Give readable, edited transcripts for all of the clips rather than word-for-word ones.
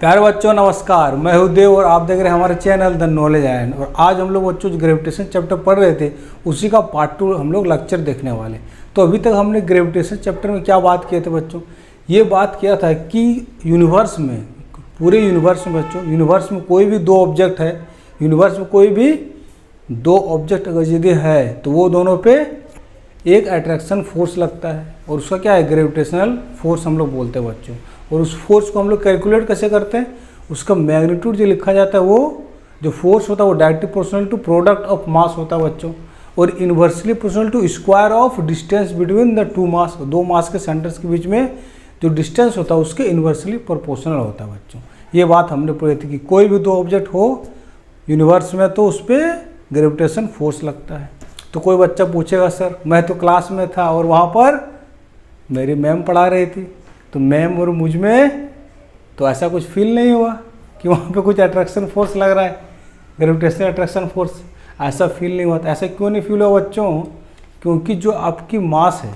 प्यारे बच्चों नमस्कार, मैं हूं देव और आप देख रहे हैं हमारे चैनल द नॉलेज आयन। और आज हम लोग बच्चों जो ग्रेविटेशन चैप्टर पढ़ रहे थे उसी का पार्ट 2 हम लोग लेक्चर देखने वाले। तो अभी तक हमने ग्रेविटेशन चैप्टर में क्या बात किए थे बच्चों? ये बात किया था कि यूनिवर्स में, पूरे यूनिवर्स में बच्चों, यूनिवर्स में कोई भी दो ऑब्जेक्ट है, यूनिवर्स में कोई भी दो ऑब्जेक्ट अगर यदि है तो वो दोनों पे एक अट्रैक्शन फोर्स लगता है और उसका क्या है, ग्रेविटेशनल फोर्स हम लोग बोलते हैं बच्चों। और उस फोर्स को हम लोग कैलकुलेट कैसे करते हैं? उसका मैग्नीट्यूड जो लिखा जाता है वो जो फोर्स होता है वो directly proportional to product of mass होता है बच्चों, और inversely proportional to square of distance between the two mass. दो मास के सेंटर्स के बीच में जो डिस्टेंस होता है उसके इन्वर्सली प्रोपोर्शनल होता है बच्चों। ये बात हमने पढ़ी थी कि कोई भी दो ऑब्जेक्ट हो यूनिवर्स में तो उस पर ग्रेविटेशन फोर्स लगता है। तो कोई बच्चा पूछेगा सर मैं तो क्लास में था और वहाँ पर मेरी मैम पढ़ा रही थी, तो मैम और मुझ में तो ऐसा कुछ फील नहीं हुआ कि वहाँ पे कुछ अट्रैक्शन फोर्स लग रहा है, ग्रेविटेशनल अट्रैक्शन फोर्स, ऐसा फील नहीं हुआ। ऐसा क्यों नहीं फील हुआ बच्चों? क्योंकि जो आपकी मास है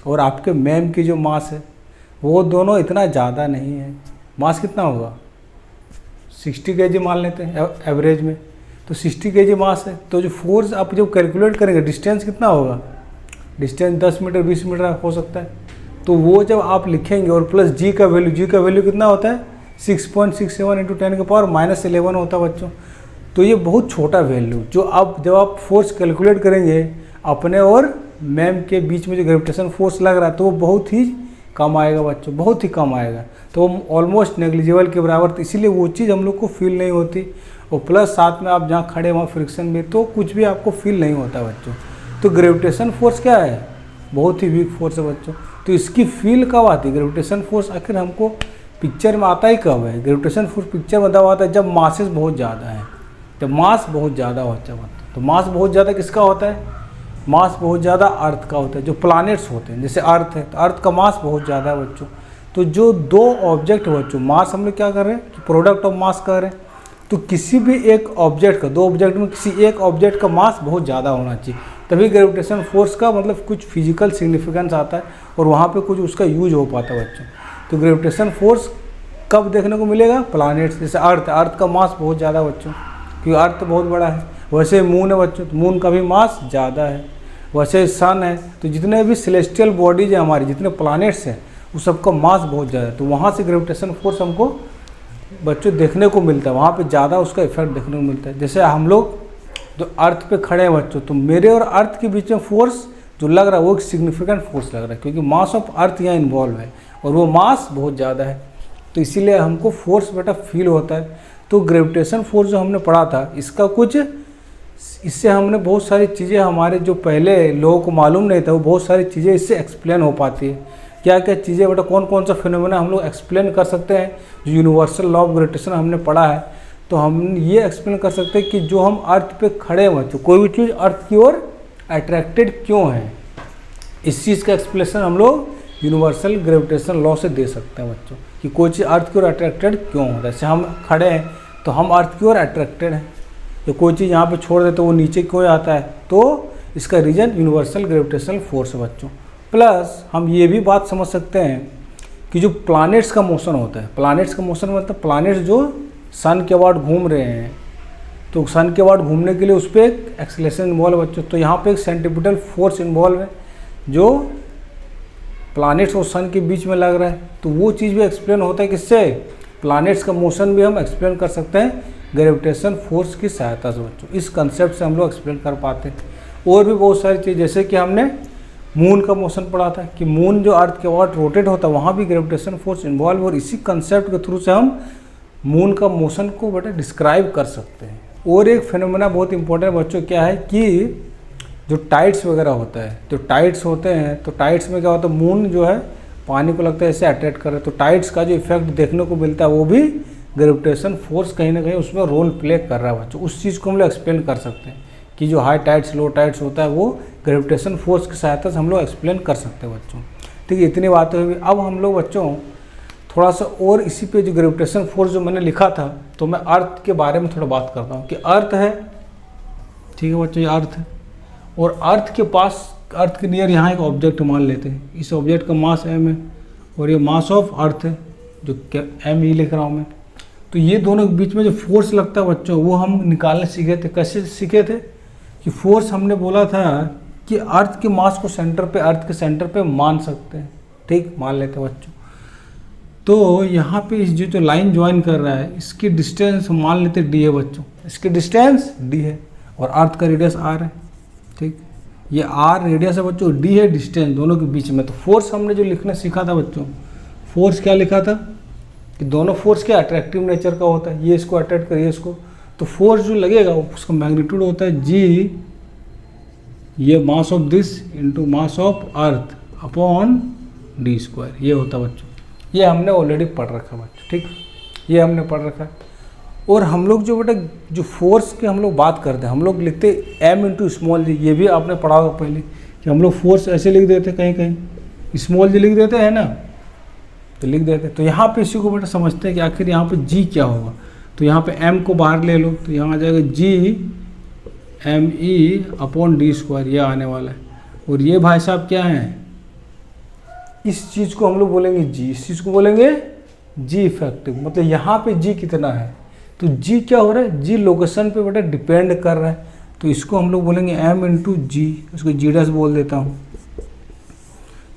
और आपके मैम की जो मास है वो दोनों इतना ज़्यादा नहीं है। मास कितना होगा? 60 kg मान लेते हैं एवरेज में, तो 60 kg मास है। तो जो फोर्स आप जब कैलकुलेट करेंगे डिस्टेंस कितना होगा, डिस्टेंस 10 मीटर 20 मीटर हो सकता है, तो वो जब आप लिखेंगे और प्लस जी का वैल्यू कितना होता है 6.67 इंटू 10 के पावर -11 होता है बच्चों। तो ये बहुत छोटा वैल्यू जो आप जब आप फोर्स कैलकुलेट करेंगे अपने और मैम के बीच में जो ग्रेविटेशन फोर्स लग रहा है तो वो बहुत ही कम आएगा बच्चों, बहुत ही कम आएगा, तो ऑलमोस्ट नेग्लिजिबल के बराबर। तो इसीलिए वो चीज़ हम लोग को फील नहीं होती। और प्लस साथ में आप जहाँ खड़े वहाँ फ्रिक्शन में तो कुछ भी आपको फील नहीं होता बच्चों। तो ग्रेविटेशन फोर्स क्या है? बहुत ही वीक फोर्स है बच्चों। तो इसकी फील कब आती है ग्रेविटेशन फोर्स? आखिर हमको पिक्चर में आता ही कब है ग्रेविटेशन फोर्स? पिक्चर में तब आता है जब मासेस बहुत ज़्यादा है, जब मास बहुत ज़्यादा होता है। तो मास बहुत ज़्यादा किसका होता है? मास बहुत ज़्यादा अर्थ का होता है। जो प्लैनेट्स होते हैं जैसे अर्थ है तो अर्थ का मास बहुत ज़्यादा है बच्चों। तो जो दो ऑब्जेक्ट है बच्चों, मास हम लोग क्या कर रहे हैं कि प्रोडक्ट ऑफ मास कर रहे हैं, तो किसी भी एक ऑब्जेक्ट का, दो ऑब्जेक्ट में किसी एक ऑब्जेक्ट का मास बहुत ज़्यादा होना चाहिए, तभी ग्रेविटेशन फोर्स का मतलब कुछ फिजिकल सिग्निफिकेंस आता है और वहाँ पे कुछ उसका यूज हो पाता है बच्चों। तो ग्रेविटेशन फोर्स कब देखने को मिलेगा? प्लैनेट्स जैसे अर्थ का मास बहुत ज़्यादा बच्चों, क्योंकि अर्थ बहुत बड़ा है। वैसे मून है बच्चों, तो मून का भी मास ज़्यादा है। वैसे सन है, तो जितने भी सेलेस्टियल बॉडीज हैं हमारी, जितने प्लैनेट्स हैं उस सबका मास बहुत ज़्यादा है। तो वहाँ से ग्रेविटेशन फोर्स हमको बच्चों देखने को मिलता है, वहाँ पे ज़्यादा उसका इफेक्ट देखने को मिलता है। जैसे हम लोग जो अर्थ पे खड़े हैं बच्चों, तो मेरे और अर्थ के बीच में फोर्स जो लग रहा है वो एक सिग्निफिकेंट फोर्स लग रहा है, क्योंकि मास ऑफ अर्थ यहाँ इन्वॉल्व है और वो मास बहुत ज़्यादा है, तो इसीलिए हमको फोर्स बेटा फील होता है। तो ग्रेविटेशन फोर्स जो हमने पढ़ा था इसका कुछ, इससे हमने बहुत सारी चीज़ें हमारे जो पहले लोगों को मालूम नहीं था वो बहुत सारी चीज़ें इससे एक्सप्लेन हो पाती है। क्या क्या चीज़ें बेटा, कौन कौन सा फिनोमेना हम लोग एक्सप्लेन कर सकते हैं जो यूनिवर्सल लॉ ऑफ ग्रेविटेशन हमने पढ़ा है। तो हम ये एक्सप्लेन कर सकते हैं कि जो हम अर्थ पे खड़े हैं बच्चों, कोई भी चीज़ अर्थ की ओर अट्रैक्टेड क्यों है, इस चीज़ का एक्सप्लेनेशन हम लोग यूनिवर्सल ग्रेविटेशन लॉ से दे सकते हैं बच्चों, कि कोई चीज़ अर्थ की ओर अट्रैक्टेड क्यों होता है। जैसे हम खड़े हैं तो हम अर्थ की ओर अट्रैक्टेड हैं, तो कोई चीज़ यहाँ पे छोड़ दे तो वो नीचे क्यों आता है, तो इसका रीज़न यूनिवर्सल ग्रेविटेशनल फोर्स है बच्चों। प्लस हम ये भी बात समझ सकते हैं कि जो प्लैनेट्स का मोशन होता है, प्लैनेट्स का मोशन मतलब प्लैनेट्स जो सन के अबाउट घूम रहे हैं, तो सन के अबाउट घूमने के लिए उस पर एक एक्सेलरेशन इन्वॉल्व है बच्चों। तो यहाँ पे एक सेंट्रीपिटल फोर्स इन्वॉल्व है जो प्लैनेट्स और सन के बीच में लग रहा है, तो वो चीज़ भी एक्सप्लेन होता है किससे? प्लैनेट्स का मोशन भी हम एक्सप्लेन कर सकते हैं ग्रेविटेशन फोर्स की सहायता से बच्चों। इस कंसेप्ट से हम लोग एक्सप्लेन कर पाते हैं। और भी बहुत सारी चीज़, जैसे कि हमने मून का मोशन पढ़ा था कि मून जो अर्थ के अबाउट रोटेट होता है वहाँ भी ग्रेविटेशन फोर्स इन्वॉल्व, और इसी कंसेप्ट के थ्रू से हम मून का मोशन को बेटा डिस्क्राइब कर सकते हैं। और एक फिनोमेना बहुत इंपॉर्टेंट बच्चों क्या है कि जो टाइड्स वगैरह होता है, जो टाइड्स होते हैं तो टाइड्स में क्या होता है, मून जो है पानी को लगता है ऐसे अट्रैक्ट कर रहा है, तो टाइड्स का जो इफेक्ट देखने को मिलता है वो भी ग्रेविटेशन फोर्स कहीं ना कहीं उसमें रोल प्ले कर रहा है बच्चों। उस चीज़ को हम लोग एक्सप्लेन कर सकते हैं कि जो हाई टाइड्स लो टाइड्स होता है वो ग्रेविटेशन फोर्स की सहायता से हम लोग एक्सप्लेन कर सकते हैं बच्चों। ठीक है, इतनी बातें हुई। अब हम लोग बच्चों थोड़ा सा और इसी पे जो ग्रेविटेशन फोर्स जो मैंने लिखा था, तो मैं अर्थ के बारे में थोड़ा बात करता हूँ कि अर्थ है, ठीक है बच्चों, ये अर्थ है और अर्थ के पास, अर्थ के नियर यहाँ एक ऑब्जेक्ट मान लेते हैं, इस ऑब्जेक्ट का मास m है और ये मास ऑफ अर्थ है जो m ही लिख रहा हूँ मैं। तो ये दोनों के बीच में जो फोर्स लगता है बच्चों, वो हम निकालने सीखे थे। कैसे सीखे थे कि फोर्स हमने बोला था कि अर्थ के मास को सेंटर पे, अर्थ के सेंटर पे मान सकते हैं, ठीक, मान लेते हैं बच्चों। तो यहाँ पे इस जो लाइन ज्वाइन कर रहा है, इसकी डिस्टेंस मान लेते डी है बच्चों, इसकी डिस्टेंस डी है और अर्थ का रेडियस आर है, ठीक। ये आर रेडियस है बच्चों, डी है डिस्टेंस दोनों के बीच में। तो फोर्स हमने जो लिखना सीखा था बच्चों, फोर्स क्या लिखा था कि दोनों फोर्स क्या अट्रैक्टिव नेचर का होता है, ये इसको अट्रैक्ट करिए इसको, तो फोर्स जो लगेगा उसका मैग्नीट्यूड होता है जी, ये mass of this into mass of earth upon D square, ये होता है बच्चों। ये हमने ऑलरेडी पढ़ रखा है बच्चों, ठीक, ये हमने पढ़ रखा है। और हम लोग जो बेटा जो फोर्स की हम लोग बात करते हैं, हम लोग लिखते एम इंटू स्मॉल जी, ये भी आपने पढ़ा होगा पहले कि हम लोग फोर्स ऐसे लिख देते, कहीं कहीं स्मॉल जी लिख देते हैं ना, तो लिख देते। तो यहाँ पे इसी को बेटा समझते हैं कि आखिर यहाँ पे जी क्या होगा। तो यहाँ पे एम को बाहर ले लो, तो यहाँ आ जाएगा G M E upon D square, ये आने वाला है। और ये भाई साहब क्या है, इस चीज़ को हम लोग बोलेंगे जी, इस चीज़ को बोलेंगे जी इफेक्टिव। मतलब यहाँ पे जी कितना है, तो जी क्या हो रहा है, जी लोकेशन पे बेटा डिपेंड कर रहा है, तो इसको हम लोग बोलेंगे एम इंटू जी, इसको जी डैश बोल देता हूँ।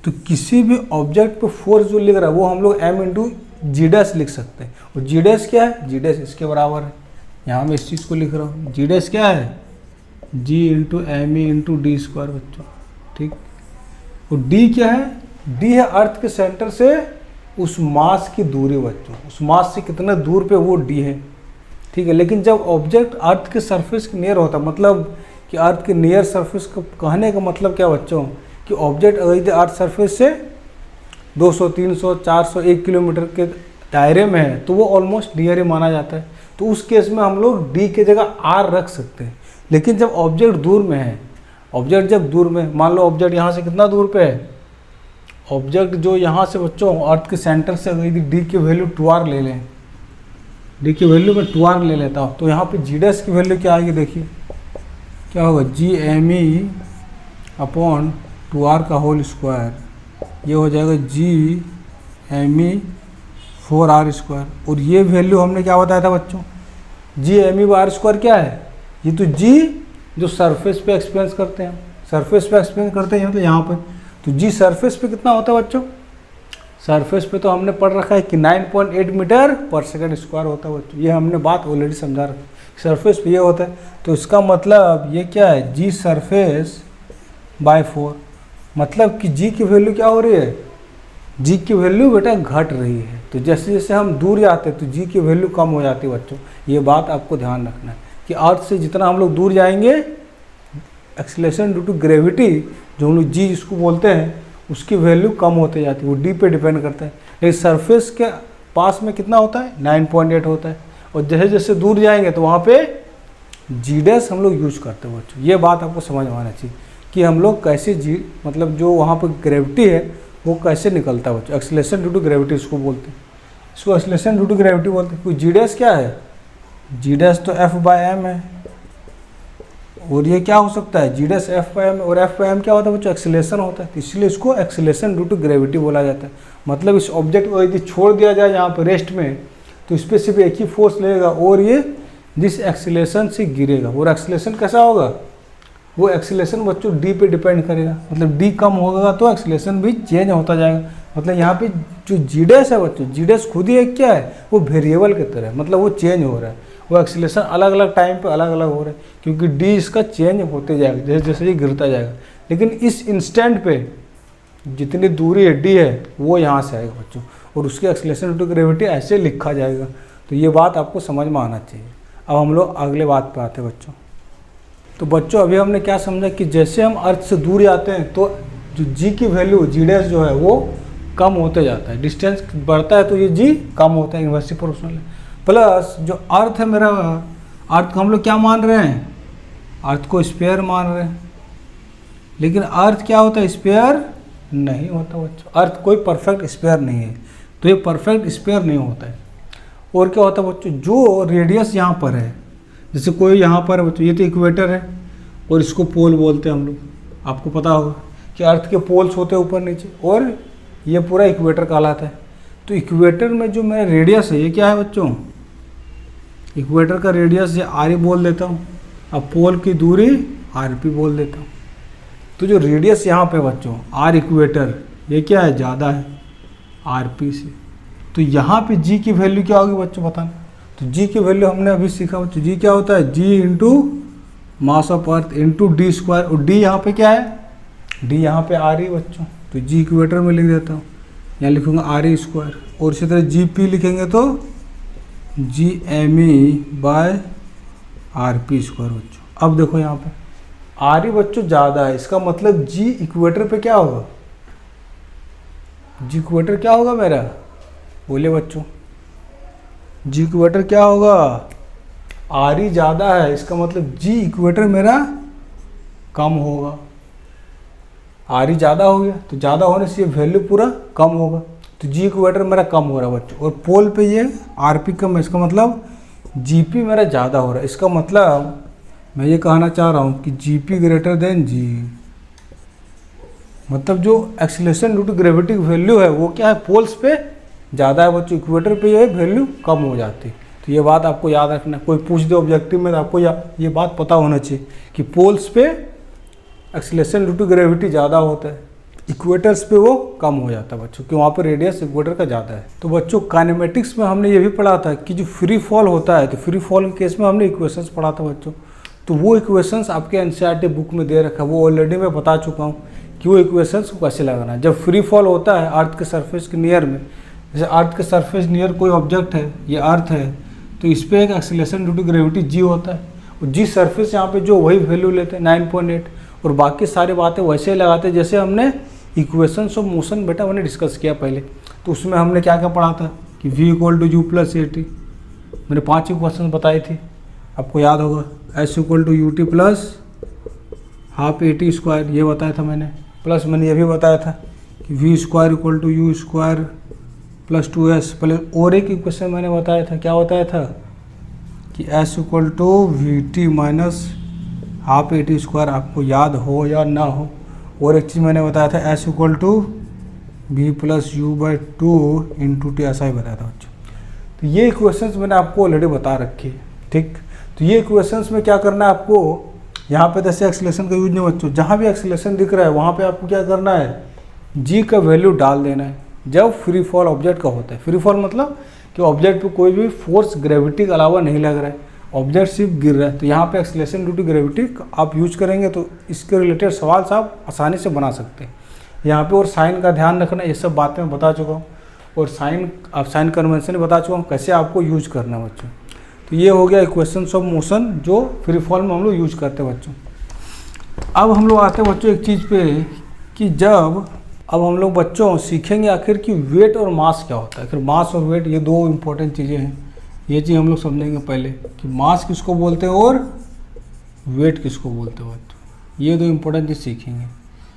तो किसी भी ऑब्जेक्ट पे फोर्स जो लिख रहा है वो हम लोग एम इंटू जी डैश लिख सकते हैं। और जी डैश क्या है, जी डैश इसके बराबर है, यहाँ मैं इस चीज़ को लिख रहा हूँ, जी डैश क्या है, G into M E into D square बच्चों, ठीक। और डी क्या है, डी है अर्थ के सेंटर से उस मास की दूरी बच्चों, उस मास से कितना दूर पे वो डी है, ठीक है। लेकिन जब ऑब्जेक्ट अर्थ के सरफेस के नियर होता है, मतलब कि अर्थ के नियर सरफेस का कहने का मतलब क्या बच्चों, कि ऑब्जेक्ट अगर यदि अर्थ सरफेस से 200, 300, 400, 1 किलोमीटर के दायरे में है तो वो ऑलमोस्ट नियर ही माना जाता है। तो उस केस में हम लोग डी के जगह आर रख सकते हैं। लेकिन जब ऑब्जेक्ट दूर में है, ऑब्जेक्ट जब दूर में, मान लो ऑब्जेक्ट यहाँ से कितना दूर पे है, ऑब्जेक्ट जो यहाँ से बच्चों अर्थ के सेंटर से अगर यदि डी की वैल्यू 2r ले लें, डी की वैल्यू मैं 2r ले लेता हूँ, तो यहाँ पे जी डैश की वैल्यू क्या आएगी, देखिए क्या होगा, जी एम ई अपॉन 2r का होल स्क्वायर, ये हो जाएगा जी एम ई 4r स्क्वायर। और ये वैल्यू हमने क्या बताया था बच्चों, G M E R square क्या है, ये तो जी जो सरफेस पे एक्सपीरियंस करते हैं, सरफेस पे एक्सपीरियंस करते हैं मतलब यहाँ पे, तो जी सरफेस पे कितना होता है बच्चों, सरफेस पे तो हमने पढ़ रखा है कि 9.8 मीटर पर सेकंड स्क्वायर होता है बच्चों, ये हमने बात ऑलरेडी समझा रखी, सरफेस पे ये होता है। तो इसका मतलब ये क्या है, जी सरफेस बाय 4, मतलब कि जी की वैल्यू क्या हो रही है, जी की वैल्यू बेटा घट रही है। तो जैसे जैसे हम दूर जाते हैं तो जी की वैल्यू कम हो जाती है बच्चों, ये बात आपको ध्यान रखना है कि अर्थ से जितना हम लोग दूर जाएंगे, एक्सीलरेशन ड्यू टू ग्रेविटी जो हम लोग जी जिसको बोलते हैं, उसकी वैल्यू कम होते जाती है, वो डी पे डिपेंड करता है। लेकिन सरफेस के पास में कितना होता है, 9.8 होता है। और जैसे जैसे दूर जाएंगे तो वहाँ पे जी डैश हम लोग यूज करते हैं बच्चों। ये बात आपको समझ में आना चाहिए कि हम लोग कैसे जी, मतलब जो वहाँ पर ग्रेविटी है वो कैसे निकलता है बच्चों, एक्सीलरेशन ड्यू टू ग्रेविटी उसको बोलते हैं, इसको एक्सीलरेशन ड्यू टू ग्रेविटी बोलते हैं। कोई जी डैश क्या है, जी डैश तो एफ बाय एम है, और ये क्या हो सकता है, जी डैश एफ बाय एम, और एफ बाय एम क्या होता है बच्चों, एक्सीलरेशन होता है, तो इसलिए इसको एक्सीलरेशन ड्यू टू ग्रेविटी बोला जाता है। मतलब इस ऑब्जेक्ट को यदि छोड़ दिया जाए यहाँ पर रेस्ट में, तो इस पर सिर्फ एक ही फोर्स लगेगा और ये जिस एक्सीलरेशन से गिरेगा, और एक्सीलरेशन कैसा होगा, वो एक्सीलरेशन बच्चों डी पे डिपेंड करेगा। मतलब डी कम होगा तो एक्सीलरेशन भी चेंज होता जाएगा। मतलब यहाँ पे जो जी डैश है बच्चों, जी डैश खुद ही एक क्या है, वो वेरिएबल की तरह है, मतलब वो चेंज हो रहा है, वो एक्सीलरेशन अलग अलग टाइम पे अलग अलग हो रहा है, क्योंकि डी इसका चेंज होते जाएगा जैसे जैसे ये गिरता जाएगा। लेकिन इस इंस्टेंट पे जितनी दूरी है डी है वो यहाँ से आएगा बच्चों, और उसकी एक्सीलरेशन ड्यू टू ग्रेविटी ऐसे लिखा जाएगा। तो ये बात आपको समझ में आना चाहिए। अब हम लोग अगले बात पे आते हैं बच्चों। तो बच्चों अभी हमने क्या समझा कि जैसे हम अर्थ से दूर जाते हैं तो जो जी की वैल्यू, जी डैश जो है वो कम होते जाता है, डिस्टेंस बढ़ता है तो ये जी कम होता है, इन्वर्सली प्रोपोर्शनल है। प्लस जो अर्थ है मेरा, अर्थ को हम लोग क्या मान रहे हैं, अर्थ को स्फीयर मान रहे हैं, लेकिन अर्थ क्या होता है, स्फीयर नहीं होता बच्चों। अर्थ कोई परफेक्ट स्फीयर नहीं है, तो ये परफेक्ट स्फीयर नहीं होता है। और क्या होता है बच्चों, जो रेडियस यहाँ पर है, जैसे कोई यहाँ पर है बच्चों, ये तो इक्वेटर है और इसको पोल बोलते हैं हम लोग, आपको पता होगा कि अर्थ के पोल्स होते हैं ऊपर नीचे, और ये पूरा इक्वेटर कहलाता है। तो इक्वेटर में जो मेरा रेडियस है ये क्या है बच्चों, इक्वेटर का रेडियस ये आर ई बोल देता हूँ, अब पोल की दूरी आर पी बोल देता हूँ। तो जो रेडियस यहाँ पे बच्चों आर इक्वेटर ये क्या है, ज़्यादा है आर पी से, तो यहाँ पे जी की वैल्यू क्या होगी बच्चों बताना। तो जी की वैल्यू हमने अभी सीखा बच्चों, जी क्या होता है, G into mass of earth into D square, और डी यहाँ पे क्या है, डी यहाँ पे आर ई बच्चों, तो जी इक्वेटर में लिख देता हूँ, यहाँ लिखूँगा आर ई स्क्वायर, और इसी तरह जी पी लिखेंगे तो G M E by R P square बच्चों। अब देखो यहाँ पे आर ई बच्चों ज़्यादा है, इसका मतलब जी इक्वेटर पे क्या होगा, जी इक्वेटर क्या होगा मेरा, बोले बच्चों, जी इक्वेटर क्या होगा, आर ई ज़्यादा है, इसका मतलब जी इक्वेटर मेरा कम होगा। आर ई ज़्यादा हो गया तो ज़्यादा होने से ये वैल्यू पूरा कम होगा, तो जी इक्वेटर मेरा कम हो रहा है बच्चों, और पोल पे ये आर पी कम है, इसका मतलब जी पी मेरा ज़्यादा हो रहा है। इसका मतलब मैं ये कहना चाह रहा हूँ कि G P greater than G, मतलब जो acceleration due to gravity value है वो क्या है, पोल्स पे ज़्यादा है बच्चों, इक्वेटर पे ये वैल्यू कम हो जाती है। तो ये बात आपको याद रखना, कोई पूछ दे ऑब्जेक्टिव में तो आपको ये बात पता होना चाहिए कि पोल्स पे एक्सीलरेशन ड्यू टू ग्रेविटी ज़्यादा होता है, इक्वेटर्स पे वो कम हो जाता है बच्चों, कि वहाँ पे रेडियस इक्वेटर का ज़्यादा है। तो बच्चों काइनेमेटिक्स में हमने ये भी पढ़ा था कि जो फ्री फॉल होता है, तो फ्री फॉल के केस में हमने इक्वेशंस पढ़ा था बच्चों, तो वो इक्वेशंस आपके एनसीईआरटी बुक में दे रखा है, वो ऑलरेडी मैं बता चुका हूँ कि वो इक्वेशंस को कैसे लगाना है। जब फ्री फॉल होता है अर्थ के सरफेस के नियर में, जैसे अर्थ के सरफेस नियर कोई ऑब्जेक्ट है, ये अर्थ है, तो इस पर एक acceleration due to gravity G होता है, और जी सरफेस यहाँ पे जो वही वैल्यू लेते हैं 9.8, और बाकी सारी बातें वैसे ही लगाते हैं जैसे हमने इक्वेशंस ऑफ मोशन बेटा मैंने डिस्कस किया पहले। तो उसमें हमने क्या क्या पढ़ा था कि v equal to U plus A T, मैंने 5 इक्वेशन बताई थी, आपको याद होगा, s equal to U T plus half A T square, ये बताया था मैंने, प्लस मैंने ये भी बताया था कि v square equal to U square plus 2s, पहले और एक इक्वेशन मैंने बताया था, क्या बताया था कि s equal to V T minus half A T square, आपको याद हो या ना हो। और एक चीज़ मैंने बताया था s equal to B plus U by two into T, ऐसा ही बताया था बच्चों। तो ये इक्वेशंस मैंने आपको ऑलरेडी बता रखी है, ठीक। तो ये इक्वेशंस में क्या करना है आपको, यहाँ पे जैसे एक्सीलरेशन का यूज नहीं बच्चों, जहाँ भी एक्सीलरेशन दिख रहा है वहाँ पे आपको क्या करना है, जी का वैल्यू डाल देना है जब फ्री फॉल ऑब्जेक्ट का होता है। फ्री फॉल मतलब कि ऑब्जेक्ट पे कोई भी फोर्स ग्रेविटी के अलावा नहीं लग रहा है, ऑब्जेक्ट सिर्फ गिर रहा है, तो यहाँ पे एक्सीलरेशन ड्यू टू ग्रेविटी आप यूज करेंगे तो इसके रिलेटेड सवाल आप आसानी से बना सकते हैं यहाँ पे। और साइन का ध्यान रखना, ये सब बातें मैं बता चुका हूँ, और साइन कन्वेंशन बता चुका हूँ कैसे आपको यूज करना है बच्चों। तो ये हो गया इक्वेशंस ऑफ मोशन जो फ्री फॉल में हम लोग यूज करते हैं बच्चों। अब हम लोग आते हैं बच्चों एक चीज़ पे कि अब हम लोग बच्चों सीखेंगे आखिर कि वेट और मास क्या होता है। आखिर मास और वेट ये दो इम्पोर्टेंट चीज़ें हैं, ये चीज़ हम लोग समझेंगे पहले कि मास किसको बोलते हैं और वेट किसको बोलते हैं बच्चों, ये दो इम्पोर्टेंट चीज़ सीखेंगे,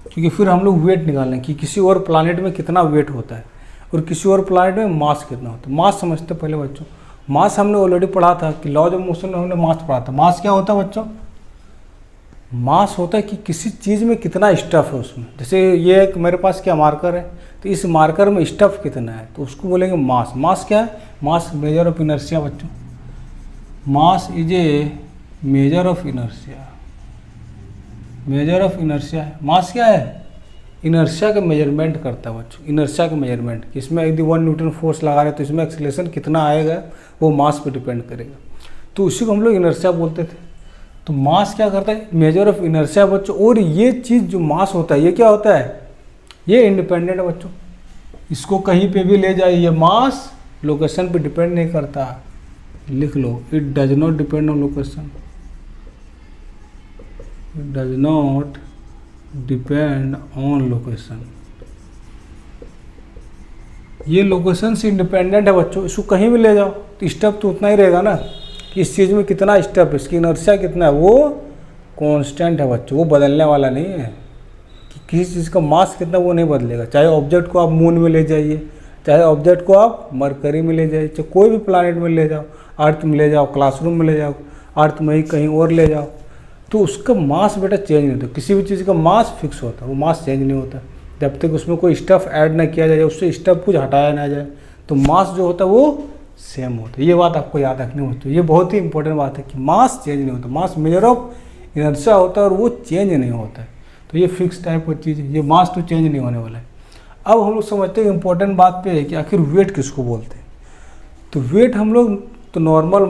क्योंकि फिर हम लोग वेट निकालेंगे कि किसी और प्लानट में कितना वेट होता है और किसी और प्लानट में मास कितना होता है। मास समझते पहले बच्चों, मास हमने ऑलरेडी पढ़ा था कि लॉज ऑफ मोशन में हमने मास पढ़ा था। मास क्या होता है बच्चों, मास होता है कि किसी चीज़ में कितना स्टफ़ है उसमें। जैसे ये एक मेरे पास क्या मार्कर है, तो इस मार्कर में स्टफ़ कितना है तो उसको बोलेंगे मास। मास क्या है, मास मेजर ऑफ इनर्शिया बच्चों, mass is a measure of inertia. Measure of inertia है मास, क्या है, इनर्शिया का मेजरमेंट करता है बच्चों, इनर्शिया का मेजरमेंट। इसमें यदि 1 न्यूटन फोर्स लगा रहे तो इसमें एक्सीलरेशन कितना आएगा वो मास पे डिपेंड करेगा, तो उसी को हम लोग इनर्शिया बोलते थे। तो मास क्या करता है, मेजर ऑफ इनर्शिया बच्चों। और ये चीज़ जो मास होता है ये क्या होता है, ये इंडिपेंडेंट है बच्चों, इसको कहीं पे भी ले जाइए, ये मास लोकेशन पे डिपेंड नहीं करता, लिख लो, it does not depend on location, it does not depend on location. ये लोकेशन से इंडिपेंडेंट है बच्चों, इसको कहीं भी ले जाओ तो स्टेप तो उतना ही रहेगा ना, कि इस चीज़ में कितना स्टेप है, इसकी इनर्शिया कितना है, वो कांस्टेंट है बच्चों, वो बदलने वाला नहीं है। कि किसी चीज़ का मास कितना वो नहीं बदलेगा, चाहे ऑब्जेक्ट को आप मून में ले जाइए, चाहे ऑब्जेक्ट को आप मरकरी में ले जाइए, चाहे कोई भी प्लानट में ले जाओ, अर्थ में ले जाओ, क्लासरूम में ले जाओ, अर्थ में ही कहीं और ले जाओ, तो उसका मास बेटा चेंज नहीं होता। किसी भी चीज़ का मास फिक्स होता है, वो मास चेंज नहीं होता जब तक उसमें कोई स्टफ़ ऐड ना किया जाए, उससे स्टफ़ कुछ हटाया ना जाए, तो मास जो होता है वो सेम होता है। ये बात आपको याद रखनी होती है, ये बहुत ही इंपॉर्टेंट बात है कि मास चेंज नहीं होता, मास मेजर ऑफ इनर्शिया होता है और वो चेंज नहीं होता है। तो ये फिक्स टाइप की चीज़ है, ये मास तो चेंज नहीं होने वाला है। अब हम लोग समझते हैं इंपॉर्टेंट बात पे है कि आखिर वेट किसको बोलते हैं। तो वेट हम लोग तो नॉर्मल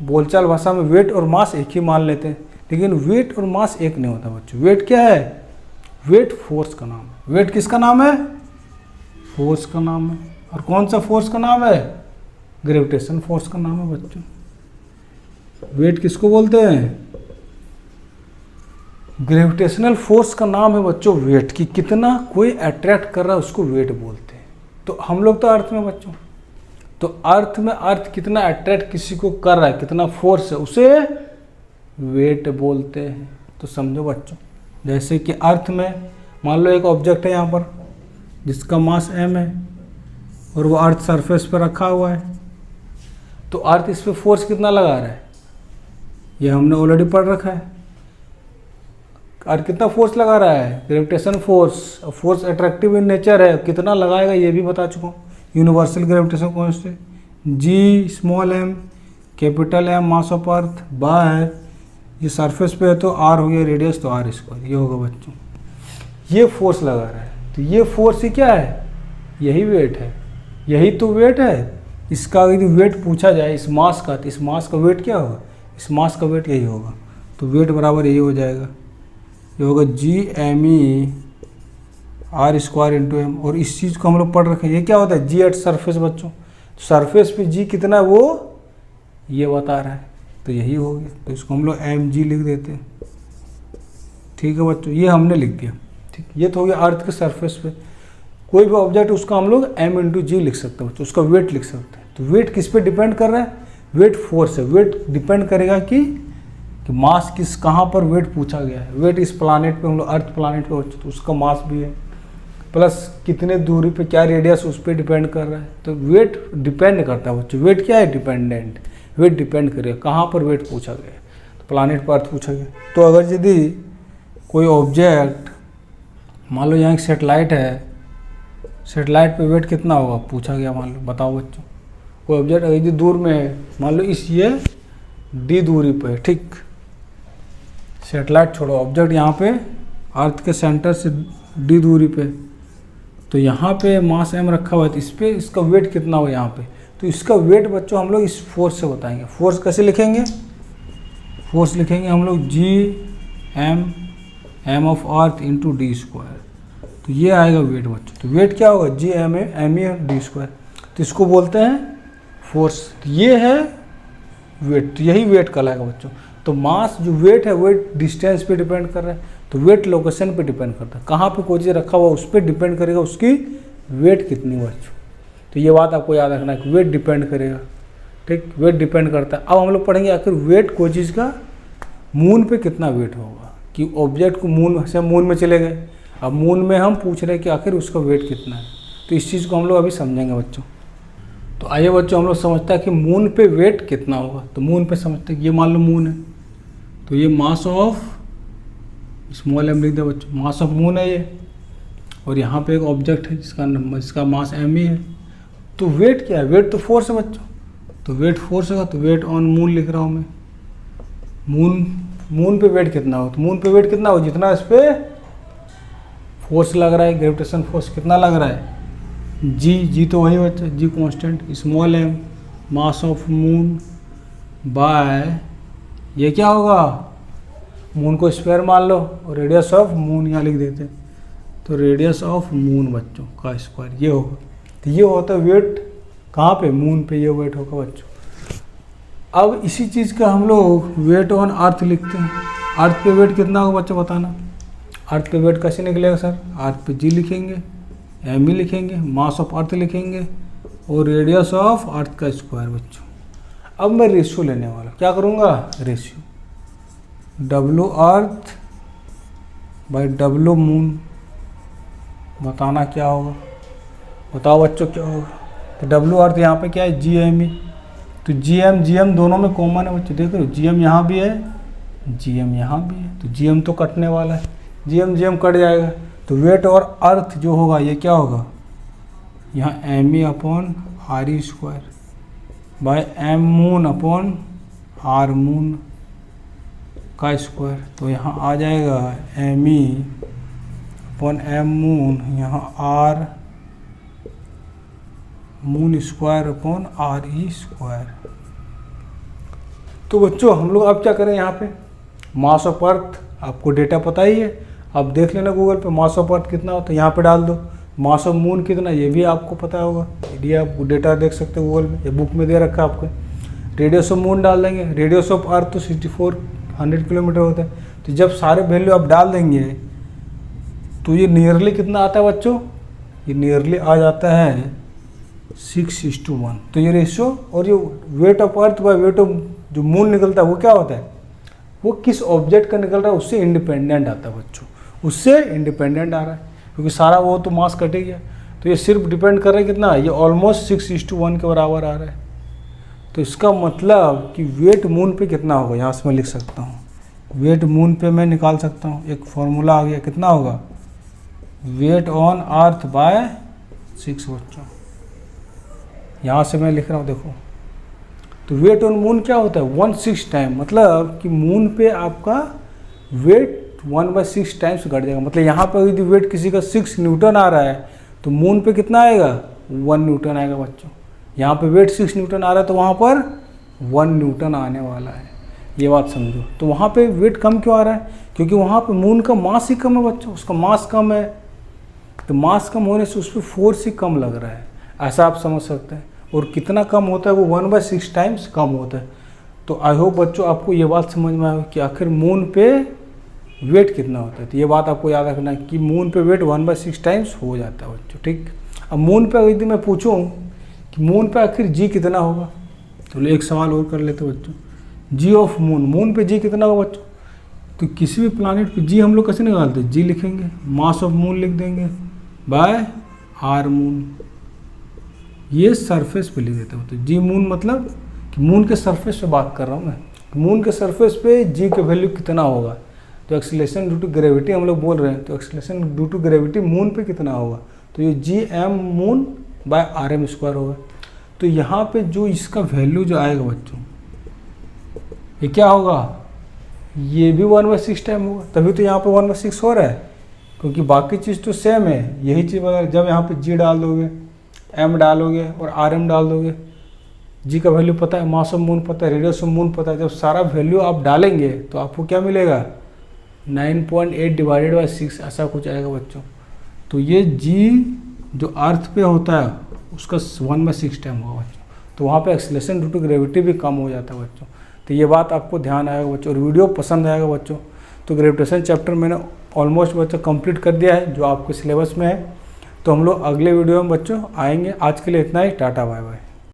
बोलचाल भाषा में वेट और मास एक ही मान लेते हैं, लेकिन वेट और मास एक नहीं होता बच्चों। वेट क्या है? वेट फोर्स का नाम है। वेट किसका नाम है? फोर्स का नाम है। और कौन सा फोर्स का नाम है? ग्रेविटेशन फोर्स का नाम है बच्चों। वेट किसको बोलते हैं? ग्रेविटेशनल फोर्स का नाम है बच्चों वेट। कि कितना कोई अट्रैक्ट कर रहा है उसको वेट बोलते हैं। तो हम लोग तो अर्थ में बच्चों, तो अर्थ में अर्थ कितना अट्रैक्ट किसी को कर रहा है, कितना फोर्स है, उसे वेट बोलते हैं। तो समझो बच्चों, जैसे कि अर्थ में मान लो एक ऑब्जेक्ट है यहाँ पर जिसका मास m है और वो अर्थ सरफेस पर रखा हुआ है, तो अर्थ इस पर फोर्स कितना लगा रहा है, ये हमने ऑलरेडी पढ़ रखा है। अर्थ कितना फोर्स लगा रहा है? Gravitation force. Force attractive in nature है, कितना लगाएगा ये भी बता चुका हूँ। Universal gravitation constant ji small m capital M mass of earth by, ये सरफेस पे है तो r हो गया रेडियस, तो r स्क्वायर ये होगा बच्चों। ये फोर्स लगा रहा है, तो ये फोर्स ही क्या है? यही वेट है, यही तो वेट है। इसका यदि वेट पूछा जाए इस मास का, तो इस मास का वेट क्या होगा? इस मास का वेट यही होगा। तो वेट बराबर यही हो जाएगा, ये होगा G m(r square into M. और इस चीज़ को हम लोग पढ़ रखे हैं, ये क्या होता है? G एट सरफेस बच्चों। तो सरफेस पे G कितना है वो ये बता रहा है, तो यही हो गया। तो इसको हम लोग mg लिख देते हैं। ठीक है बच्चों, ये हमने लिख दिया। ठीक, ये तो हो गया अर्थ के सरफेस पे कोई भी ऑब्जेक्ट, उसका हम लोग m इंटू जी लिख सकते हैं बच्चों, उसका वेट लिख सकते हैं। तो वेट किस पे डिपेंड कर रहा है? वेट फोर्स है। वेट डिपेंड करेगा कि मास किस कहाँ पर वेट पूछा गया है। वेट इस प्लानेट पे हम लोग अर्थ प्लानेट पे बच्चों, तो उसका मास भी है, प्लस कितने दूरी पे क्या रेडियस उस पर डिपेंड कर रहा है। तो वेट डिपेंड करता है बच्चों। वेट क्या है? डिपेंडेंट। वेट डिपेंड करेगा कहाँ पर वेट पूछा गया है। तो प्लानेट पर अर्थ पूछा गया। तो अगर यदि कोई ऑब्जेक्ट, मान लो यहाँ एक सेटेलाइट है, सेटेलाइट पे वेट कितना होगा पूछा गया, मान लो, बताओ बच्चों। कोई ऑब्जेक्ट यदि दूर में है, मान लो इस ये d दूरी पे है, ठीक, सेटेलाइट छोड़ो, ऑब्जेक्ट यहाँ पे अर्थ के सेंटर से d दूरी पे, तो यहाँ पे मास m रखा हुआ है, तो इस पर इसका वेट कितना हो यहाँ पे। तो इसका वेट बच्चों हम लोग इस फोर्स से बताएंगे। फोर्स कैसे लिखेंगे? फोर्स लिखेंगे हम लोग m of earth into D square. तो ये आएगा वेट बच्चों। तो वेट क्या होगा? m D square. तो इसको बोलते हैं फोर्स। तो ये है वेट, तो यही वेट कहलाएगा बच्चों। तो मास जो वेट है, वेट डिस्टेंस पे डिपेंड कर रहा है, तो वेट लोकेशन पे डिपेंड करता है, कहाँ पे कोई चीज़ रखा हुआ उस पर डिपेंड करेगा उसकी वेट कितनी बच्चों। तो ये बात आपको याद रखना है कि वेट डिपेंड करेगा। ठीक, वेट डिपेंड करता है। अब हम लोग पढ़ेंगे आखिर वेट कोई चीज़ का मून पे कितना वेट होगा। कि ऑब्जेक्ट को मून से मून में चले गए, अब मून में हम पूछ रहे हैं कि आखिर उसका वेट कितना है। तो इस चीज़ को हम लोग अभी समझेंगे बच्चों। तो आइए बच्चों, हम लोग समझते हैं कि मून पे वेट कितना होगा। तो मून पे समझते हैं, ये मान लो मून है, तो ये मास ऑफ स्मॉल m लिख दे बच्चों, मास ऑफ मून है ये। और यहाँ पे एक ऑब्जेक्ट है जिसका मास m ही है। तो वेट क्या है? वेट तो फोर्स है बच्चों। तो वेट फोर्स होगा, तो वेट ऑन मून लिख रहा हूँ मैं। मून पे वेट कितना हो? तो मून पे वेट कितना हो? जितना इस पर फोर्स लग रहा है, ग्रेविटेशन फोर्स कितना लग रहा है? जी तो वही बच्चा, G constant, small m mass of moon by, ये क्या होगा? मून को स्क्वायर मान लो और रेडियस ऑफ मून यहाँ लिख देते हैं, तो रेडियस ऑफ मून बच्चों का स्क्वायर ये होगा। तो ये होता है वेट कहाँ पे? मून पे ये वेट होगा बच्चों। अब इसी चीज़ का हम लोग वेट ऑन अर्थ लिखते हैं। अर्थ पे वेट कितना होगा बच्चों बताना। अर्थ पे वेट कैसे निकलेगा सर? अर्थ पे जी लिखेंगे, एम ही लिखेंगे, मास ऑफ अर्थ लिखेंगे और रेडियस ऑफ अर्थ का स्क्वायर बच्चों। अब मैं रेशियो लेने वाला, क्या करूँगा? Ratio W earth by W moon, बताना क्या होगा, बताओ बच्चों क्या होगा। तो डब्लू अर्थ यहाँ पे क्या है? जी एम ही। तो जी एम दोनों में कॉमन है बच्चों, देख रहे हो, जी एम यहाँ भी है, जी एम यहाँ भी है, तो जी एम तो कटने वाला है, जी एम कट जाएगा। तो वेट और अर्थ जो होगा ये क्या होगा? यहाँ M E upon R E square, by M moon upon R moon का स्क्वायर। तो यहाँ आ जाएगा M E upon M moon, यहाँ R moon square upon R E square. तो बच्चों हम लोग अब क्या करें, यहाँ पे मास ऑफ अर्थ आपको डेटा पता ही है, आप देख लेना गूगल पे मास ऑफ अर्थ कितना होता है, यहाँ पे डाल दो। मास ऑफ मून कितना, ये भी आपको पता होगा, ये आप डेटा देख सकते हो गूगल में, ये बुक में दे रखा है आपको। रेडियस ऑफ मून डाल देंगे, रेडियस ऑफ अर्थ तो 6400 किलोमीटर होता है। तो जब सारे वैल्यू आप डाल देंगे तो ये नियरली कितना आता है बच्चों, ये नियरली आ जाता है 6:1। तो ये रेशियो, और ये weight of earth by weight of जो मून निकलता है वो क्या होता है, वो किस ऑब्जेक्ट का निकल रहा है उससे इंडिपेंडेंट आता है बच्चों, उससे इंडिपेंडेंट आ रहा है, क्योंकि सारा वो तो मास कटे गया। तो ये सिर्फ डिपेंड कर रहा है कितना, ये ऑलमोस्ट 6:1 के बराबर आ रहा है। तो इसका मतलब कि वेट मून पे कितना होगा, यहाँ से मैं लिख सकता हूँ, वेट मून पे मैं निकाल सकता हूँ, एक फॉर्मूला आ गया, कितना होगा, वेट ऑन अर्थ बाय 6 बच्चों। यहाँ से मैं लिख रहा हूँ, देखो तो वेट ऑन मून क्या होता है 1/6 टाइम, मतलब कि मून पे आपका वेट 1/6 टाइम्स घट जाएगा। मतलब यहाँ पर यदि वेट किसी का 6 न्यूटन आ रहा है तो मून पे कितना आएगा 1 न्यूटन आएगा बच्चों। यहाँ पे वेट 6 न्यूटन आ रहा है तो वहाँ पर 1 न्यूटन आने वाला है, ये बात समझो। तो वहाँ पे वेट कम क्यों आ रहा है, क्योंकि वहाँ पे मून का मास ही कम है बच्चों, उसका मास कम है, तो मास कम होने से उस पर फोर्स ही कम लग रहा है, ऐसा आप समझ सकते हैं। और कितना कम होता है, वो 1/6 टाइम्स कम होता है। तो आई होप बच्चों आपको ये बात समझ में आए कि आखिर मून पे वेट कितना होता है। तो ये बात आपको याद रखना है कि मून पे वेट 1/6 टाइम्स हो जाता है बच्चों, ठीक। अब मून पे यदि मैं पूछूँ कि मून पे आखिर जी कितना होगा, तो एक सवाल और कर लेते बच्चों, जी ऑफ मून, मून पे जी कितना होगा बच्चों। तो किसी भी प्लानिट पे जी हम लोग कैसे निकालते हैं, जी लिखेंगे, मास ऑफ मून लिख देंगे बाय आर मून, ये सरफेस पे लिख देते हो। तो जी मून मतलब कि मून के सरफेस पे बात कर रहा हूँ मैं, मून के सरफेस पे जी का वैल्यू कितना होगा। तो एक्सीलरेशन ड्यू टू ग्रेविटी हम लोग बोल रहे हैं, तो acceleration due to gravity moon पे कितना होगा, तो ये G M moon by R M square होगा। तो यहाँ पे जो इसका वैल्यू जो आएगा बच्चों, ये क्या होगा, ये भी 1/6 टाइम होगा, तभी तो यहाँ पे 1/6 हो रहा है, क्योंकि बाकी चीज़ तो सेम है। यही चीज़ अगर जब यहाँ पे जी डाल दोगे, एम डालोगे और आर एम डाल दोगे, जी का वैल्यू पता है, मास ऑफ मून पता है, रेडियस ऑफ मून पता है, जब सारा वैल्यू आप डालेंगे तो आपको क्या मिलेगा 9.8 डिवाइडेड बाई 6 ऐसा कुछ आएगा बच्चों। तो ये जी जो अर्थ पे होता है उसका 1/6 टाइम होगा बच्चों। तो वहाँ पे एक्सीलरेशन ड्यू टू ग्रेविटी भी कम हो जाता है बच्चों। तो ये बात आपको ध्यान आएगा बच्चों, और वीडियो पसंद आएगा बच्चों। तो ग्रेविटेशन चैप्टर मैंने ऑलमोस्ट बच्चों कंप्लीट कर दिया है जो आपके सिलेबस में है। तो हम लोग अगले वीडियो में बच्चों आएंगे। आज के लिए इतना ही, टाटा बाय बाय।